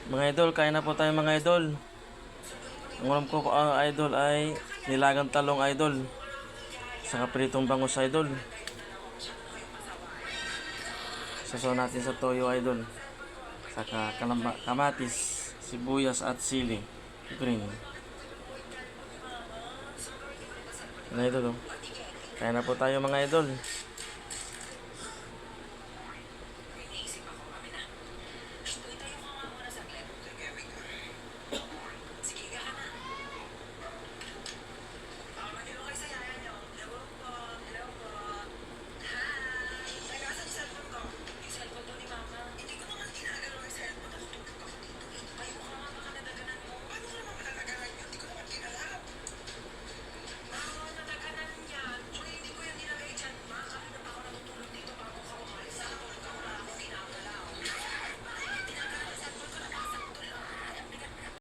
Mga idol, kain na po tayo mga idol. Ang ulam ko idol ay nilagang talong idol. Saka pritong bangus idol. Sasaw natin sa toyo idol. Saka kamatis, sibuyas at sili. Green. Ano idol oh. Kain na po tayo mga idol.